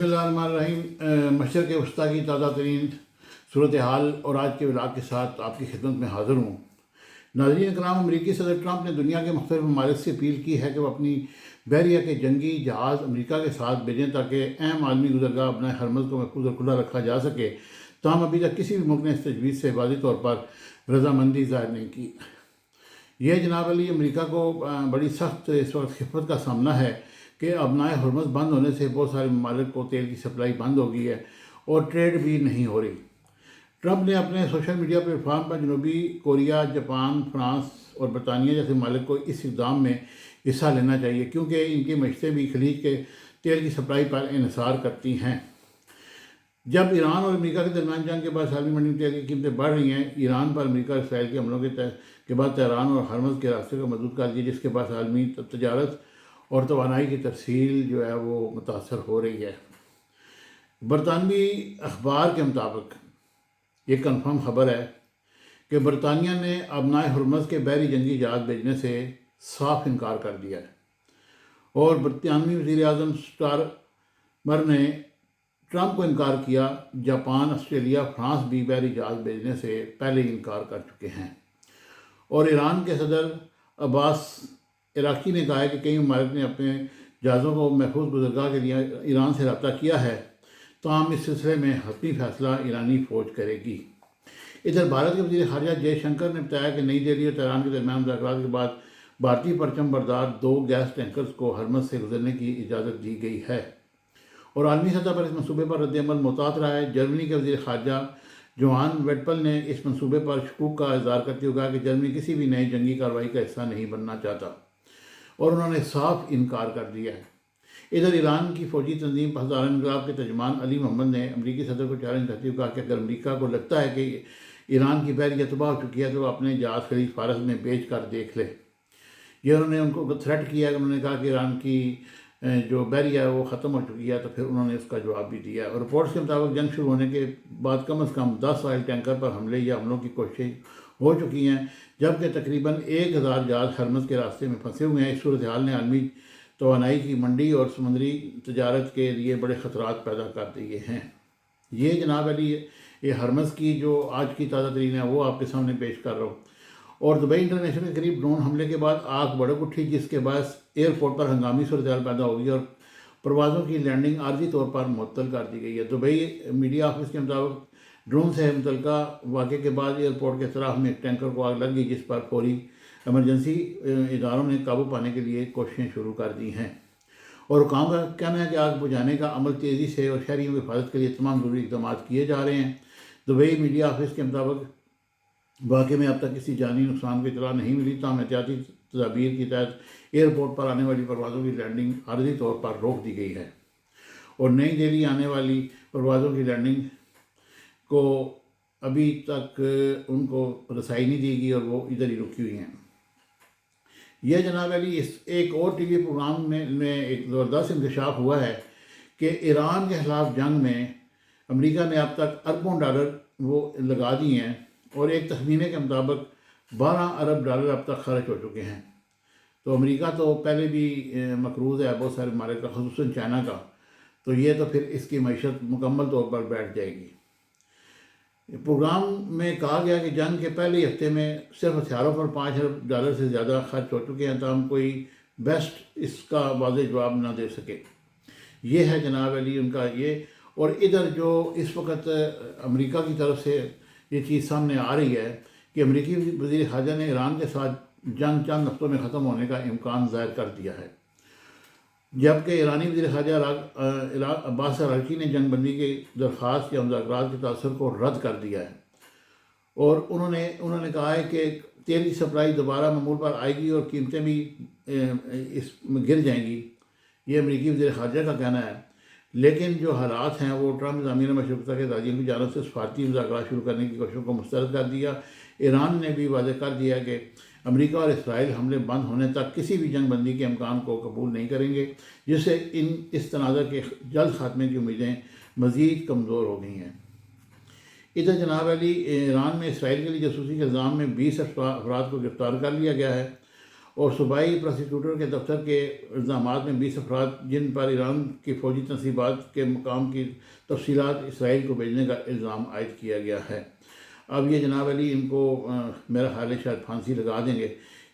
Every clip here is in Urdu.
الرحیم مشرق وسطیٰ کی تازہ ترین صورتحال اور آج کے ولاگ کے ساتھ آپ کی خدمت میں حاضر ہوں۔ ناظرین کرام، امریکی صدر ٹرمپ نے دنیا کے مختلف ممالک سے اپیل کی ہے کہ وہ اپنی بحریہ کے جنگی جہاز امریکہ کے ساتھ بھیجیں تاکہ اہم عالمی گزرگاہ بنائے ہرمز کو محفوظ اور کھلا رکھا جا سکے، تاہم ابھی تک کسی بھی ملک نے اس تجویز سے واضح طور پر رضامندی ظاہر نہیں کی۔ یہ جناب علی امریکہ کو بڑی سخت اس وقت خفت کا سامنا ہے کہ ابنائے ہرمز بند ہونے سے بہت سارے ممالک کو تیل کی سپلائی بند ہو گئی ہے اور ٹریڈ بھی نہیں ہو رہی۔ ٹرمپ نے اپنے سوشل میڈیا پلیٹ فارم پر جنوبی کوریا، جاپان، فرانس اور برطانیہ جیسے ممالک کو اس اقدام میں حصہ لینا چاہیے کیونکہ ان کی معیشتیں بھی خلیج کے تیل کی سپلائی پر انحصار کرتی ہیں۔ جب ایران اور امریکہ کے درمیان جنگ کے بعد عالمی منڈی میں تیل کی قیمتیں بڑھ رہی ہیں، ایران پر امریکہ اور اسرائیل کے حملوں کے بعد تہران اور ہرمز کے راستے کو محدود کر دیا، جس کے بعد عالمی تجارت اور توانائی کی ترسیل جو ہے وہ متاثر ہو رہی ہے۔ برطانوی اخبار کے مطابق یہ کنفرم خبر ہے کہ برطانیہ نے ابنائے ہرمز کے بحری جنگی جہاز بھیجنے سے صاف انکار کر دیا ہے، اور برطانوی وزیر اعظم سٹارمر نے ٹرمپ کو انکار کیا۔ جاپان، آسٹریلیا، فرانس بھی بحری جہاز بھیجنے سے پہلے ہی انکار کر چکے ہیں، اور ایران کے صدر عباس عراقی نے کہا ہے کہ کئی ممالک نے اپنے جہازوں کو محفوظ گزرگاہ کے لیے ایران سے رابطہ کیا ہے، تاہم اس سلسلے میں حتمی فیصلہ ایرانی فوج کرے گی۔ ادھر بھارت کے وزیر خارجہ جے شنکر نے بتایا کہ نئی دہلی اور تہران کے درمیان مذاکرات کے بعد بھارتی پرچم بردار 2 گیس ٹینکرز کو ہرمز سے گزرنے کی اجازت دی گئی ہے، اور عالمی سطح پر اس منصوبے پر رد عمل محتاط رہا ہے۔ جرمنی کے وزیر خارجہ جوہان ویڈپل نے اس منصوبے پر شکوک کا اظہار کرتے ہوئے کہا کہ جرمنی کسی بھی نئی جنگی کارروائی کا حصہ نہیں بننا چاہتا، اور انہوں نے صاف انکار کر دیا ہے۔ ادھر ایران کی فوجی تنظیم ہزارہ انقلاب کے ترجمان علی محمد نے امریکی صدر کو چیلنج کرتے ہوئے کہا کہ اگر امریکہ کو لگتا ہے کہ ایران کی بحریہ تباہ ہو چکی ہے تو وہ اپنے جہاز خلیج فارس میں بیچ کر دیکھ لے۔ یہ انہوں نے ان کو تھریٹ کیا، انہوں نے کہا کہ ایران کی جو بحریہ ہے وہ ختم ہو چکی ہے، تو پھر انہوں نے اس کا جواب بھی دیا، اور رپورٹس کے مطابق جنگ شروع ہونے کے بعد کم از کم 10 آئل ٹینکر پر حملے یا حملوں کی کوششیں ہو چکی ہیں، جبکہ تقریباً 1000 جہاز ہرمز کے راستے میں پھنسے ہوئے ہیں۔ اس صورتحال نے عالمی توانائی کی منڈی اور سمندری تجارت کے لیے بڑے خطرات پیدا کر دیے ہیں۔ یہ جناب علی یہ ہرمز کی جو آج کی تازہ ترین ہے وہ آپ کے سامنے پیش کر رہا ہوں۔ اور دبئی انٹرنیشنل کے قریب ڈرون حملے کے بعد آگ بھڑک اٹھی، جس کے باعث ایئرپورٹ پر ہنگامی صورتحال پیدا ہو گئی اور پروازوں کی لینڈنگ عارضی طور پر معطل کر دی گئی ہے۔ دبئی میڈیا آفس کے مطابق ڈرون سے متعلقہ واقعے کے بعد ایئرپورٹ کے اطراف میں ایک ٹینکر کو آگ لگ گئی، جس پر فوری ایمرجنسی اداروں نے قابو پانے کے لیے کوششیں شروع کر دی ہیں، اور حکام کا کہنا ہے کہ آگ بجھانے کا عمل تیزی سے اور شہریوں کی حفاظت کے لیے تمام ضروری اقدامات کیے جا رہے ہیں۔ دبئی میڈیا آفس کے مطابق واقعے میں اب تک کسی جانی نقصان کی اطلاع نہیں ملی، تاہم احتیاطی تدابیر کے تحت ایئرپورٹ پر آنے والی پروازوں کی لینڈنگ عارضی طور پر روک دی گئی ہے، اور نئی دہلی آنے والی پروازوں کی لینڈنگ کو ابھی تک ان کو رسائی نہیں دی گئی اور وہ ادھر ہی رکی ہوئی ہیں۔ یہ جناب علی اس ایک اور ٹی وی پروگرام میں ایک زبردست انکشاف ہوا ہے کہ ایران کے خلاف جنگ میں امریکہ نے اب تک اربوں ڈالر وہ لگا دیے ہیں، اور ایک تخمینے کے مطابق 12 ارب ڈالر اب تک خرچ ہو چکے ہیں۔ تو امریکہ تو پہلے بھی مقروض ہے بہت سارے ممالک کا، خصوصاً چائنا کا، تو یہ تو پھر اس کی معیشت مکمل طور پر بیٹھ جائے گی۔ پروگرام میں کہا گیا کہ جنگ کے پہلے ہفتے میں صرف ہتھیاروں پر 5 ارب ڈالر سے زیادہ خرچ ہو چکے ہیں، تاہم کوئی بیسٹ اس کا واضح جواب نہ دے سکے۔ یہ ہے جناب علی ان کا یہ، اور ادھر جو اس وقت امریکہ کی طرف سے یہ چیز سامنے آ رہی ہے کہ امریکی وزیر خارجہ نے ایران کے ساتھ جنگ چند ہفتوں میں ختم ہونے کا امکان ظاہر کر دیا ہے، جبکہ ایرانی وزیر خارجہ عباس عراقی نے جنگ بندی کی درخواست یا مذاکرات کے تاثر کو رد کر دیا ہے، اور انہوں نے کہا ہے کہ تیل کی سپلائی دوبارہ معمول پر آئے گی اور قیمتیں بھی اس میں گر جائیں گی، یہ امریکی وزیر خارجہ کا کہنا ہے۔ لیکن جو حالات ہیں وہ ٹرمپ نظامیہ مشرق وسطیٰ کے دادیوں کی جانب سے سفارتی مذاکرات شروع کرنے کی کوششوں کو مسترد کر دیا۔ ایران نے بھی واضح کر دیا کہ امریکہ اور اسرائیل حملے بند ہونے تک کسی بھی جنگ بندی کے امکان کو قبول نہیں کریں گے، جس سے اس تنازع کے جلد خاتمے کی امیدیں مزید کمزور ہو گئی ہیں۔ ادھر جناب علی ایران میں اسرائیل کے لیے جاسوسی کے الزام میں 20 افراد کو گرفتار کر لیا گیا ہے، اور صوبائی پروسیکیوٹر کے دفتر کے الزامات میں 20 افراد جن پر ایران کی فوجی تنصیبات کے مقام کی تفصیلات اسرائیل کو بھیجنے کا الزام عائد کیا گیا ہے۔ اب یہ جناب علی ان کو میرا خیال ہے شاید پھانسی لگا دیں گے،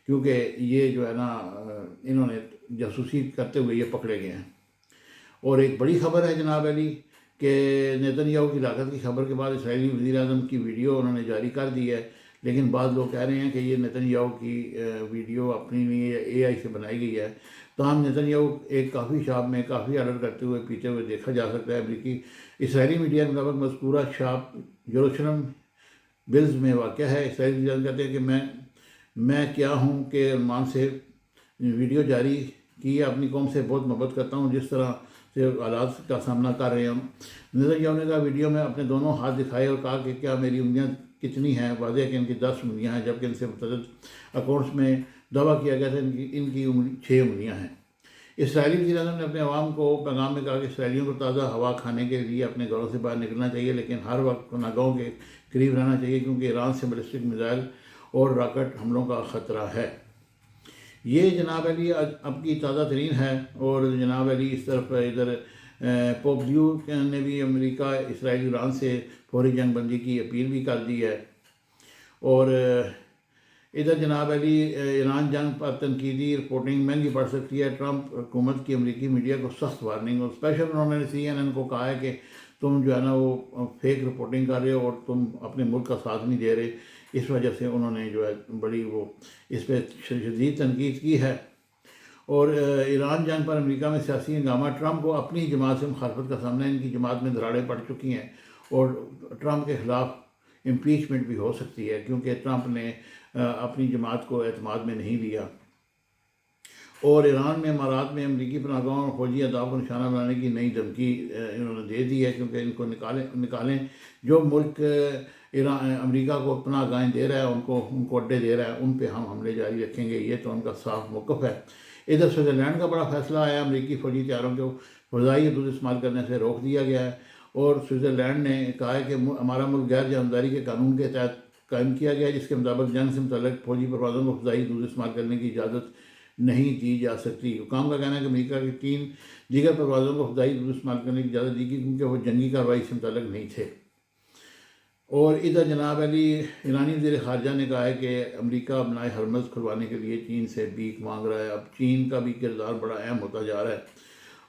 کیونکہ یہ جو ہے نا انہوں نے جاسوسی کرتے ہوئے یہ پکڑے گئے ہیں۔ اور ایک بڑی خبر ہے جناب علی کہ نیتن یاہو کی ہلاکت کی خبر کے بعد اسرائیلی وزیر اعظم کی ویڈیو انہوں نے جاری کر دی ہے، لیکن بعض لوگ کہہ رہے ہیں کہ یہ نیتن یاہو کی ویڈیو اپنی نہیں ہے، اے آئی سے بنائی گئی ہے۔ تاہم نیتن یاہو ایک کافی شاپ میں کافی آرڈر کرتے ہوئے پیتے ہوئے دیکھا جا سکتا ہے۔ امریکی اسرائیلی میڈیا کے مطابق مذکورہ شاپ یروشلم بلز میں واقع ہے۔ اسرائیلی وزیر اعظم کہتے ہیں کہ میں کیا ہوں کہ عنوان سے ویڈیو جاری کی ہے، اپنی قوم سے بہت محبت کرتا ہوں جس طرح سے حالات کا سامنا کر رہے ہیں ہم۔ نیتن یاہو نے کہا ویڈیو میں اپنے دونوں ہاتھ دکھائے اور کہا کہ کیا میری انگلیاں کتنی ہیں، واضح ہے کہ ان کی 10 انگلیاں ہیں، جبکہ ان سے متعدد اکاؤنٹس میں دعویٰ کیا گیا تھا ان کی 6 انگلیاں ہیں۔ اسرائیلی وزیر اعظم نے اپنے عوام کو پیغام میں کہا کہ اسرائیلیوں کو تازہ ہوا کھانے کے لیے اپنے گھروں سے باہر نکلنا چاہیے، لیکن ہر وقت پناہگاہوں کے قریب رہنا چاہیے کیونکہ ایران سے بیلسٹک میزائل اور راکٹ حملوں کا خطرہ ہے۔ یہ جناب علی اب کی تازہ ترین ہے۔ اور جناب علی اس طرف ادھر پوپ لیو نے بھی امریکہ اسرائیل ایران سے فوری جنگ بندی کی اپیل بھی کر دی ہے۔ اور ادھر جناب علی ایران جنگ پر تنقیدی رپورٹنگ مہنگی پڑ سکتی ہے۔ ٹرمپ حکومت کی امریکی میڈیا کو سخت وارننگ، اور اسپیشل انہوں نے CNN کو کہا ہے کہ تم جو ہے نا وہ فیک رپورٹنگ کر رہے ہو اور تم اپنے ملک کا ساتھ نہیں دے رہے۔ اس وجہ سے انہوں نے جو ہے بڑی وہ اس پہ شدید تنقید کی ہے۔ اور ایران جنگ پر امریکہ میں سیاسی ہنگامہ، ٹرمپ کو اپنی جماعت سے مخالفت کا سامنا ہے، ان کی جماعت میں دراڑیں پڑ چکی ہیں اور ٹرمپ کے خلاف امپیچمنٹ بھی ہو سکتی ہے کیونکہ ٹرمپ نے اپنی جماعت کو اعتماد میں نہیں لیا۔ اور ایران میں امارات میں امریکی پناہ گاہوں اور فوجی اہداف کو نشانہ بنانے کی نئی دھمکی انہوں نے دے دی ہے، کیونکہ ان کو نکالیں جو ملک امریکہ کو پناہ گاہیں دے رہا ہے، ان کو اڈے دے رہا ہے، ان پہ ہم حملے جاری رکھیں گے۔ یہ تو ان کا صاف موقف ہے۔ ادھر سوئٹزرلینڈ کا بڑا فیصلہ آیا، امریکی فوجی طیاروں کو فضائی حدود استعمال کرنے سے روک دیا گیا ہے، اور سوئٹزرلینڈ نے کہا ہے کہ ہمارا ملک غیر جانبداری کے قانون کے تحت قائم کیا گیا ہے، جس کے مطابق جنگ سے متعلق فوجی پروازوں کو فضائی حدود استعمال کرنے کی اجازت نہیں دی جا سکتی۔ حکام کا کہنا ہے کہ امریکہ کی 3 دیگر پروازوں کو فضائی حدود استعمال کرنے کی اجازت دی گئی کیونکہ وہ جنگی کارروائی سے متعلق نہیں تھے۔ اور ادھر جناب علی ایرانی وزیر خارجہ نے کہا ہے کہ امریکہ بنائے ہرمز کھلوانے کے لیے چین سے بھیک مانگ رہا ہے۔ اب چین کا بھی کردار بڑا اہم ہوتا جا رہا ہے۔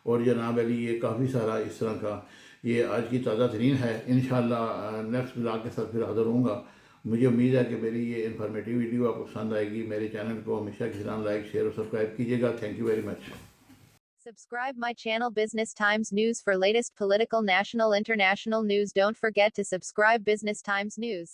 اور جناب علی یہ کافی سارا اس طرح کا یہ آج کی تازہ ترین ہے۔ انشاءاللہ نیکسٹ بلاگ کے ساتھ پھر حاضر ہوں گا۔ مجھے امید ہے کہ میری یہ انفارمیٹیو ویڈیو آپ کو پسند آئے گی۔ میرے چینل کو ہمیشہ کی طرح لائک، شیئر اور سبسکرائب کیجیے گا۔ Thank you very much. Subscribe my channel Business Times News for latest political, national, international news. Don't forget to subscribe Business Times News.